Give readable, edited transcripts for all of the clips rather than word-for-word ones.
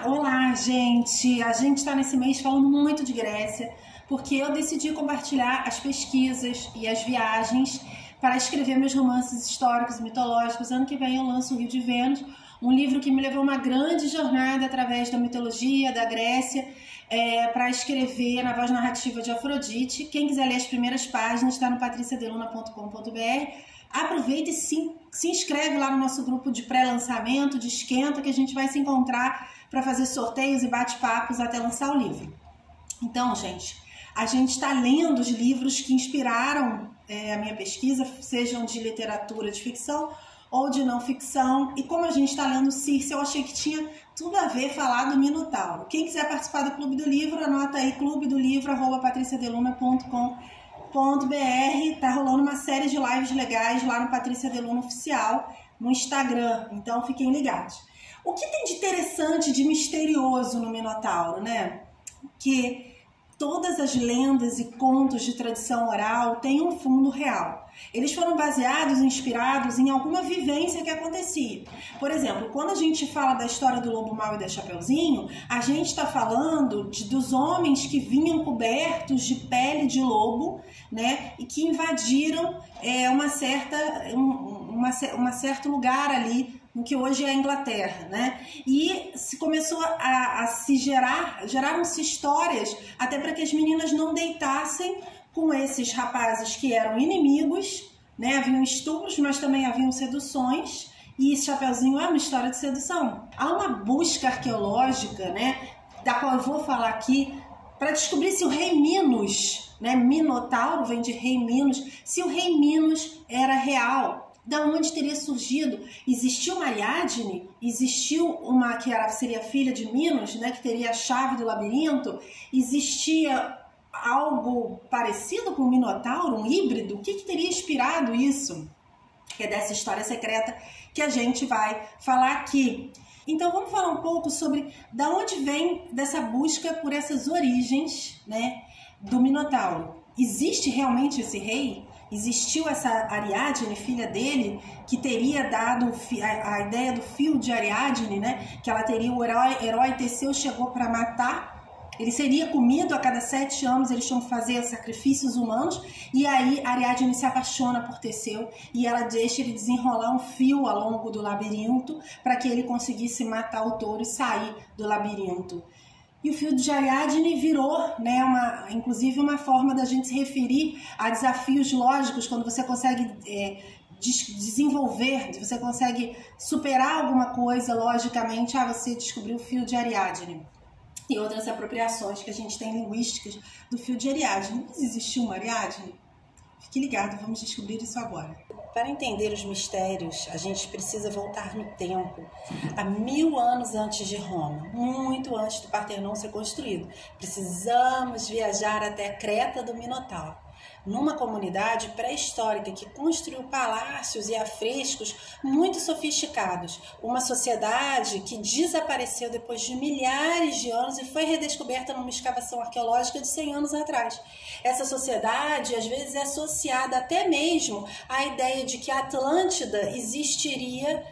Olá, gente! A gente está nesse mês falando muito de Grécia, porque eu decidi compartilhar as pesquisas e as viagens para escrever meus romances históricos e mitológicos. Ano que vem eu lanço O Rio de Vênus, um livro que me levou uma grande jornada através da mitologia, da Grécia, para escrever na voz narrativa de Afrodite. Quem quiser ler as primeiras páginas está no patriciadeluna.com.br. Aproveita e se inscreve lá no nosso grupo de pré-lançamento, de esquenta, que a gente vai se encontrar para fazer sorteios e bate-papos até lançar o livro. Então, gente, a gente está lendo os livros que inspiraram a minha pesquisa, sejam de literatura de ficção ou de não ficção. E como a gente está lendo Circe, eu achei que tinha tudo a ver falar do Minotauro. Quem quiser participar do Clube do Livro, anota aí clubedelivro@patriciadeluna.com.br. Tá rolando uma série de lives legais lá no Patrícia Deluna Oficial, no Instagram, então fiquem ligados. O que tem de interessante, de misterioso no Minotauro, né? Que todas as lendas e contos de tradição oral têm um fundo real. Eles foram baseados, inspirados em alguma vivência que acontecia. Por exemplo, quando a gente fala da história do Lobo Mau e da Chapeuzinho, a gente está falando dos homens que vinham cobertos de pele de lobo, né, e que invadiram um certo lugar ali, no que hoje é a Inglaterra, né? E se começou a se geraram-se histórias até para que as meninas não deitassem com esses rapazes que eram inimigos, né? Haviam estupros, mas também haviam seduções, e Chapeuzinho é uma história de sedução. Há uma busca arqueológica, né, da qual eu vou falar aqui, para descobrir se o rei Minos, né, Minotauro vem de rei Minos, se o rei Minos era real. Da onde teria surgido? Existiu uma Ariadne? Existiu uma que seria filha de Minos, né, que teria a chave do labirinto? Existia algo parecido com o Minotauro, um híbrido? O que teria inspirado isso? É dessa história secreta que a gente vai falar aqui. Então vamos falar um pouco sobre da onde vem dessa busca por essas origens, né, do Minotauro. Existe realmente esse rei? Existiu essa Ariadne, filha dele, que teria dado a ideia do fio de Ariadne, né? Que ela teria, o herói Teseu chegou para matar, ele seria comido a cada 7 anos, eles tinham que fazer sacrifícios humanos, e aí Ariadne se apaixona por Teseu e ela deixa ele desenrolar um fio ao longo do labirinto para que ele conseguisse matar o touro e sair do labirinto. E o fio de Ariadne virou, né, inclusive uma forma da gente se referir a desafios lógicos, quando você consegue desenvolver, você consegue superar alguma coisa logicamente, você descobriu o fio de Ariadne. E outras apropriações que a gente tem linguísticas do fio de Ariadne. Mas existiu uma Ariadne? Fique ligado, vamos descobrir isso agora. Para entender os mistérios, a gente precisa voltar no tempo, a 1000 anos antes de Roma, muito antes do Partenon ser construído. Precisamos viajar até a Creta do Minotauro, numa comunidade pré-histórica que construiu palácios e afrescos muito sofisticados. Uma sociedade que desapareceu depois de milhares de anos e foi redescoberta numa escavação arqueológica de 100 anos atrás. Essa sociedade, às vezes, é associada até mesmo à ideia de que a Atlântida existiria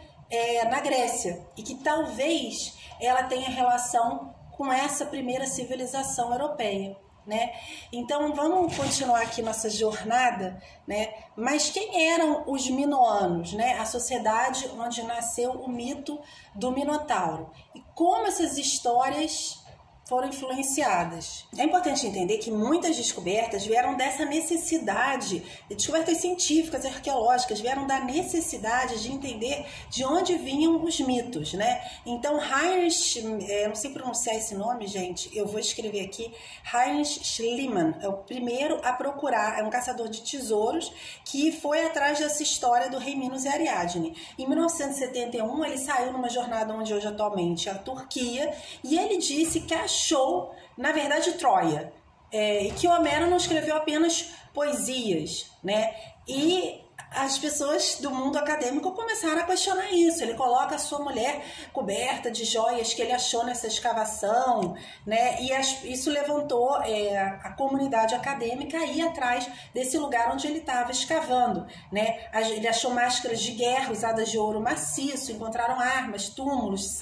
na Grécia e que talvez ela tenha relação com essa primeira civilização europeia, né? Então vamos continuar aqui nossa jornada, né? Mas quem eram os minoanos, né? A sociedade onde nasceu o mito do Minotauro e como essas histórias foram influenciadas. É importante entender que muitas descobertas vieram dessa necessidade, descobertas científicas e arqueológicas vieram da necessidade de entender de onde vinham os mitos, né? Então Heinrich, não sei pronunciar esse nome, gente, eu vou escrever aqui, Heinrich Schliemann, é o primeiro a procurar, é um caçador de tesouros que foi atrás dessa história do rei Minos e Ariadne. Em 1971 ele saiu numa jornada onde hoje atualmente é a Turquia e ele disse que achou, na verdade, Troia, e que Homero não escreveu apenas poesias, né? E as pessoas do mundo acadêmico começaram a questionar isso. Ele coloca a sua mulher coberta de joias que ele achou nessa escavação, né? E isso levantou a comunidade acadêmica a ir atrás desse lugar onde ele estava escavando, né? Ele achou máscaras de guerra usadas de ouro maciço, encontraram armas, túmulos,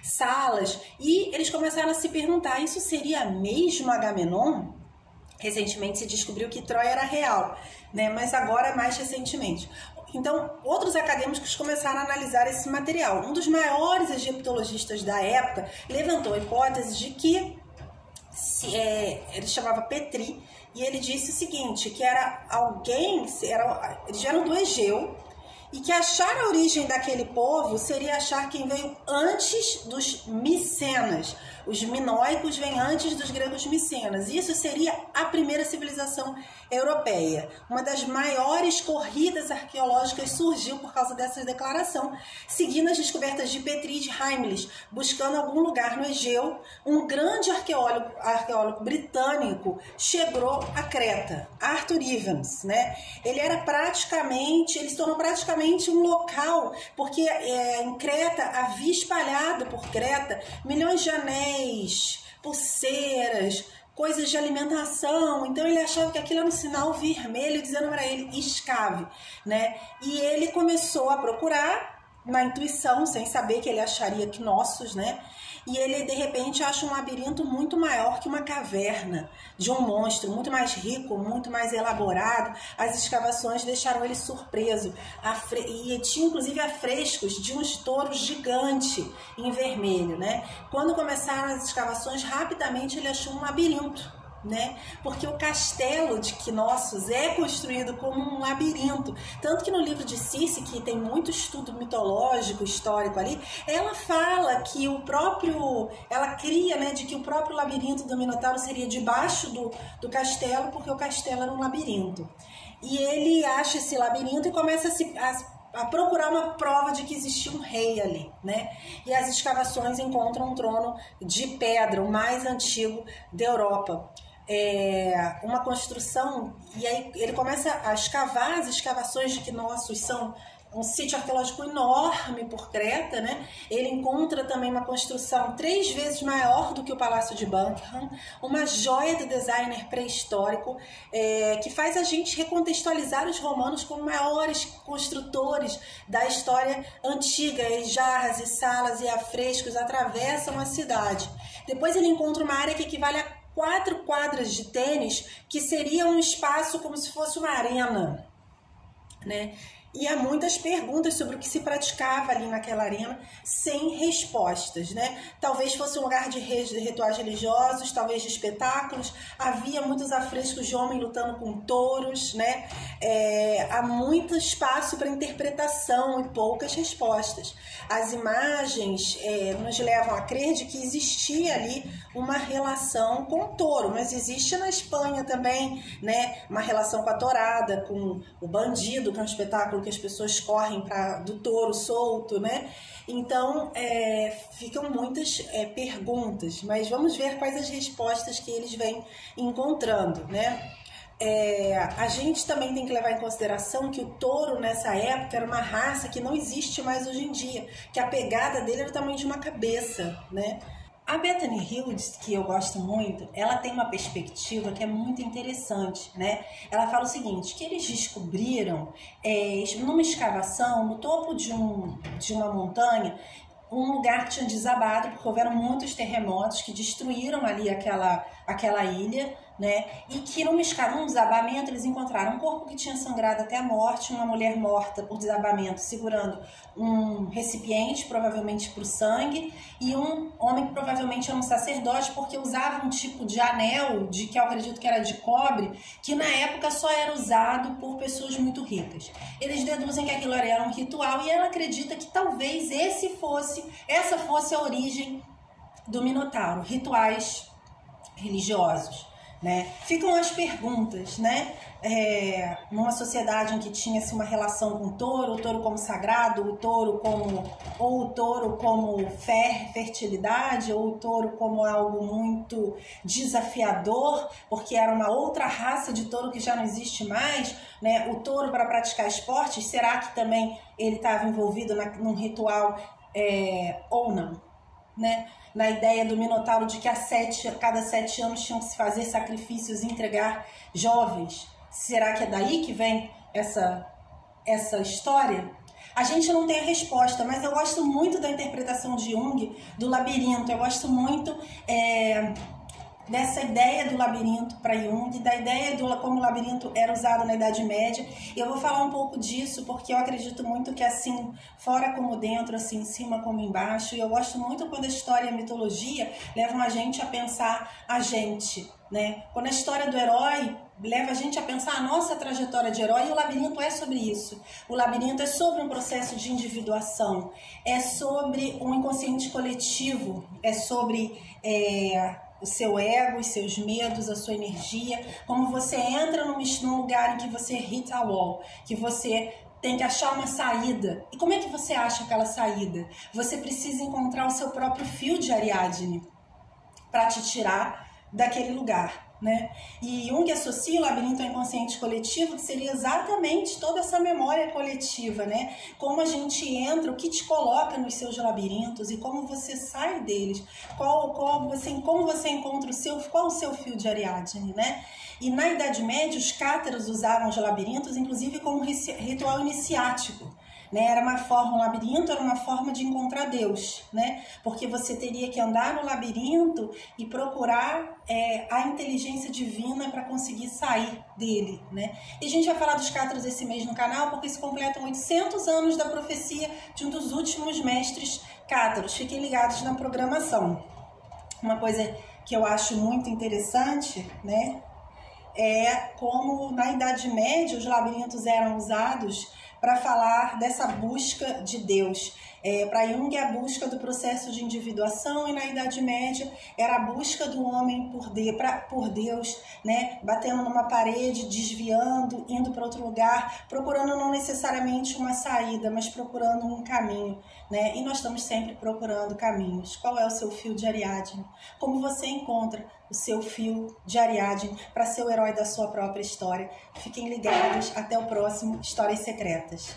salas, e eles começaram a se perguntar: isso seria mesmo Agamenon? Recentemente se descobriu que Troia era real, né? Mas agora mais recentemente. Então, outros acadêmicos começaram a analisar esse material. Um dos maiores egiptologistas da época levantou a hipótese de que, ele chamava Petri, e ele disse o seguinte, que era alguém, eles eram do Egeu, e que achar a origem daquele povo seria achar quem veio antes dos micenas. Os minoicos vêm antes dos gregos micenas. Isso seria a primeira civilização europeia. Uma das maiores corridas arqueológicas surgiu por causa dessa declaração, seguindo as descobertas de Petri e de Heimlich, buscando algum lugar no Egeu. Um grande arqueólogo britânico chegou a Creta, Arthur Evans, né? Ele se tornou praticamente um local, porque em Creta havia espalhado por Creta milhões de anéis, pulseiras, coisas de alimentação. Então ele achava que aquilo era um sinal vermelho dizendo para ele: escave, né? E ele começou a procurar na intuição, sem saber que ele acharia Knossos, né? E ele de repente acha um labirinto muito maior que uma caverna de um monstro, muito mais rico, muito mais elaborado. As escavações deixaram ele surpreso. E tinha inclusive afrescos de uns touros gigantes em vermelho, né? Quando começaram as escavações, rapidamente ele achou um labirinto, né? Porque o castelo de Knossos é construído como um labirinto, tanto que no livro de Circe, que tem muito estudo mitológico, histórico ali, ela fala que ela cria, né, de que o próprio labirinto do Minotauro seria debaixo do castelo, porque o castelo era um labirinto. E ele acha esse labirinto e começa a procurar uma prova de que existia um rei ali, né? E as escavações encontram um trono de pedra, o mais antigo da Europa. Uma construção, e aí ele começa a escavar. As escavações de Knossos são um sítio arqueológico enorme por Creta, né? Ele encontra também uma construção 3 vezes maior do que o Palácio de Buckingham, uma joia do designer pré-histórico, que faz a gente recontextualizar os romanos como maiores construtores da história antiga. E jarras, e salas, e afrescos atravessam a cidade. Depois ele encontra uma área que equivale a 4 quadras de tênis, que seria um espaço como se fosse uma arena, né? E há muitas perguntas sobre o que se praticava ali naquela arena, sem respostas, né? Talvez fosse um lugar de rituais religiosos, talvez de espetáculos. Havia muitos afrescos de homem lutando com touros, né? Há muito espaço para interpretação e poucas respostas. As imagens nos levam a crer de que existia ali uma relação com o touro, mas existe na Espanha também, né? Uma relação com a tourada, com o bandido, que é um espetáculo que as pessoas correm do touro solto, né? Então, ficam muitas perguntas, mas vamos ver quais as respostas que eles vêm encontrando, né? A gente também tem que levar em consideração que o touro nessa época era uma raça que não existe mais hoje em dia, que a pegada dele era o tamanho de uma cabeça, né? A Bethany Hildes, que eu gosto muito, ela tem uma perspectiva que é muito interessante, né? Ela fala o seguinte, que eles descobriram numa escavação no topo de uma montanha, um lugar que tinha desabado, porque houveram muitos terremotos que destruíram ali aquela ilha, né? E que num desabamento eles encontraram um corpo que tinha sangrado até a morte, uma mulher morta por desabamento segurando um recipiente, provavelmente para o sangue, e um homem que provavelmente era um sacerdote, porque usava um tipo de anel, que eu acredito que era de cobre, que na época só era usado por pessoas muito ricas. Eles deduzem que aquilo era um ritual, e ela acredita que talvez essa fosse a origem do Minotauro, rituais religiosos, né? Ficam as perguntas, né? Numa sociedade em que tinha-se uma relação com o touro como sagrado, o touro como fertilidade, ou o touro como algo muito desafiador, porque era uma outra raça de touro que já não existe mais, né? O touro para praticar esportes, será que também ele estava envolvido num ritual ou não, né? Na ideia do Minotauro de que cada 7 anos tinham que se fazer sacrifícios e entregar jovens. Será que é daí que vem essa história? A gente não tem a resposta, mas eu gosto muito da interpretação de Jung do labirinto. Eu gosto muito dessa ideia do labirinto para Jung, da ideia como o labirinto era usado na Idade Média. E eu vou falar um pouco disso porque eu acredito muito que assim, fora como dentro, assim, em cima como embaixo. E eu gosto muito quando a história e a mitologia levam a gente a pensar a gente, né? Quando a história do herói leva a gente a pensar a nossa trajetória de herói, e o labirinto é sobre isso. O labirinto é sobre um processo de individuação, é sobre um inconsciente coletivo, é sobre o seu ego, os seus medos, a sua energia, como você entra num lugar em que você hit a wall, que você tem que achar uma saída. E como é que você acha aquela saída? Você precisa encontrar o seu próprio fio de Ariadne para te tirar daquele lugar, né? E Jung associa o labirinto ao inconsciente coletivo, que seria exatamente toda essa memória coletiva, né? Como a gente entra, o que te coloca nos seus labirintos e como você sai deles, como você encontra qual o seu fio de Ariadne, né? E na Idade Média, os cátaros usavam os labirintos, inclusive como ritual iniciático. Né? Um labirinto era uma forma de encontrar Deus, né? Porque você teria que andar no labirinto e procurar a inteligência divina para conseguir sair dele, né? E a gente vai falar dos cátaros esse mês no canal, porque se completam 800 anos da profecia de um dos últimos mestres cátaros. Fiquem ligados na programação. Uma coisa que eu acho muito interessante, né? É como na Idade Média os labirintos eram usados para falar dessa busca de Deus. Para Jung é a busca do processo de individuação, e na Idade Média era a busca do homem por Deus, né? Batendo numa parede, desviando, indo para outro lugar, procurando não necessariamente uma saída, mas procurando um caminho, né? E nós estamos sempre procurando caminhos. Qual é o seu fio de Ariadne? Como você encontra o seu fio de Ariadne para ser o herói da sua própria história? Fiquem ligados, até o próximo Histórias Secretas.